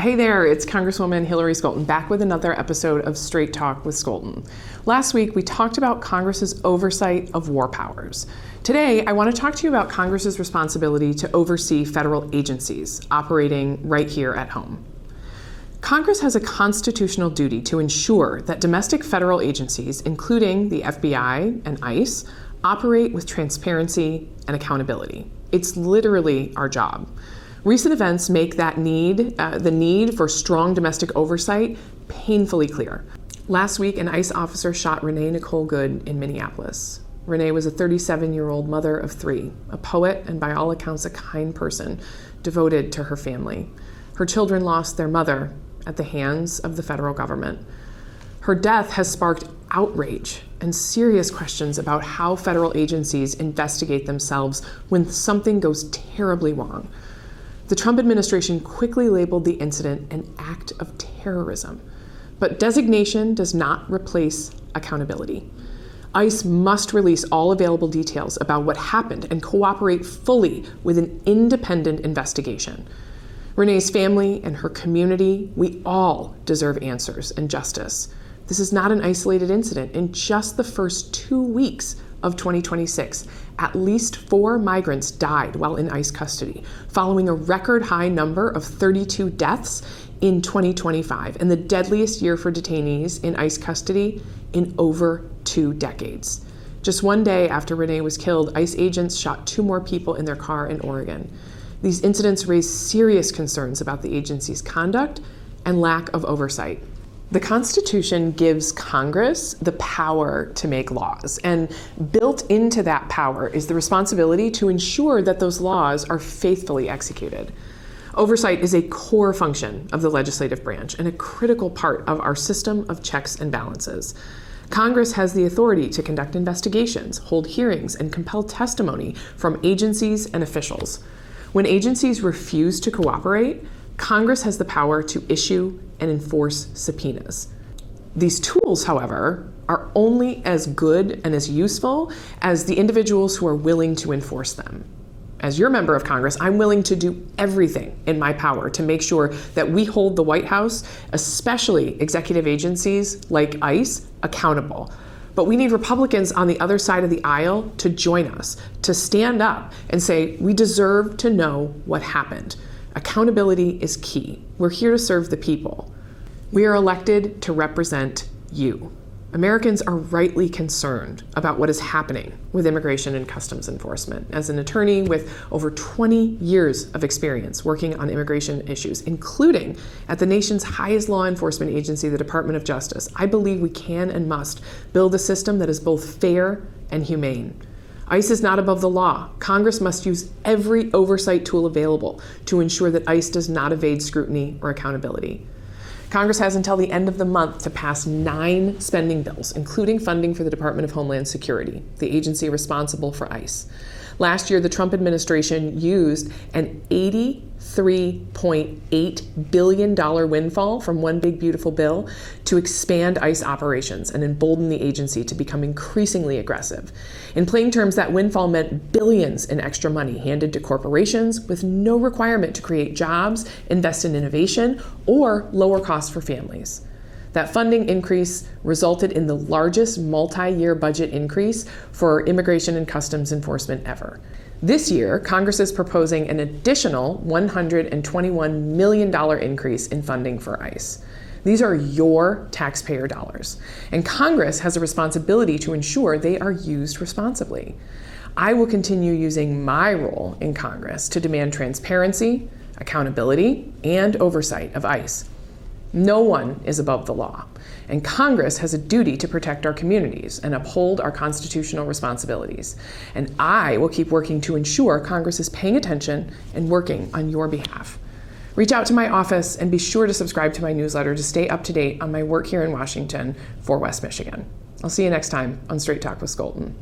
Hey there, it's Congresswoman Hillary Scholten back with another episode of Straight Talk with Scholten. Last week, we talked about Congress's oversight of war powers. Today, I want to talk to you about Congress's responsibility to oversee federal agencies operating right here at home. Congress has a constitutional duty to ensure that domestic federal agencies, including the FBI and ICE, operate with transparency and accountability. It's literally our job. Recent events make that the need for strong domestic oversight painfully clear. Last week, an ICE officer shot Renee Nicole Good in Minneapolis. Renee was a 37-year-old mother of three, a poet and by all accounts a kind person, devoted to her family. Her children lost their mother at the hands of the federal government. Her death has sparked outrage and serious questions about how federal agencies investigate themselves when something goes terribly wrong. The Trump administration quickly labeled the incident an act of terrorism, but designation does not replace accountability. ICE must release all available details about what happened and cooperate fully with an independent investigation. Renee's family and her community, we all deserve answers and justice. This is not an isolated incident. In just the first 2 weeks of 2026, at least 4 migrants died while in ICE custody, following a record high number of 32 deaths in 2025, and the deadliest year for detainees in ICE custody in over 2 decades. Just one day after Renee was killed, ICE agents shot 2 more people in their car in Oregon. These incidents raise serious concerns about the agency's conduct and lack of oversight. The Constitution gives Congress the power to make laws, and built into that power is the responsibility to ensure that those laws are faithfully executed. Oversight is a core function of the legislative branch and a critical part of our system of checks and balances. Congress has the authority to conduct investigations, hold hearings, and compel testimony from agencies and officials. When agencies refuse to cooperate, Congress has the power to issue and enforce subpoenas. These tools, however, are only as good and as useful as the individuals who are willing to enforce them. As your member of Congress, I'm willing to do everything in my power to make sure that we hold the White House, especially executive agencies like ICE, accountable. But we need Republicans on the other side of the aisle to join us, to stand up and say, we deserve to know what happened. Accountability is key. We're here to serve the people. We are elected to represent you. Americans are rightly concerned about what is happening with immigration and customs enforcement. As an attorney with over 20 years of experience working on immigration issues, including at the nation's highest law enforcement agency, the Department of Justice, I believe we can and must build a system that is both fair and humane. ICE is not above the law. Congress must use every oversight tool available to ensure that ICE does not evade scrutiny or accountability. Congress has until the end of the month to pass 9 spending bills, including funding for the Department of Homeland Security, the agency responsible for ICE. Last year, the Trump administration used an $83.8 billion windfall from One Big Beautiful Bill to expand ICE operations and embolden the agency to become increasingly aggressive. In plain terms, that windfall meant billions in extra money handed to corporations with no requirement to create jobs, invest in innovation, or lower costs for families. That funding increase resulted in the largest multi-year budget increase for immigration and customs enforcement ever. This year, Congress is proposing an additional $121 million increase in funding for ICE. These are your taxpayer dollars, and Congress has a responsibility to ensure they are used responsibly. I will continue using my role in Congress to demand transparency, accountability, and oversight of ICE. No one is above the law, and Congress has a duty to protect our communities and uphold our constitutional responsibilities. And I will keep working to ensure Congress is paying attention and working on your behalf. Reach out to my office and be sure to subscribe to my newsletter to stay up to date on my work here in Washington for West Michigan. I'll see you next time on Straight Talk with Scholten.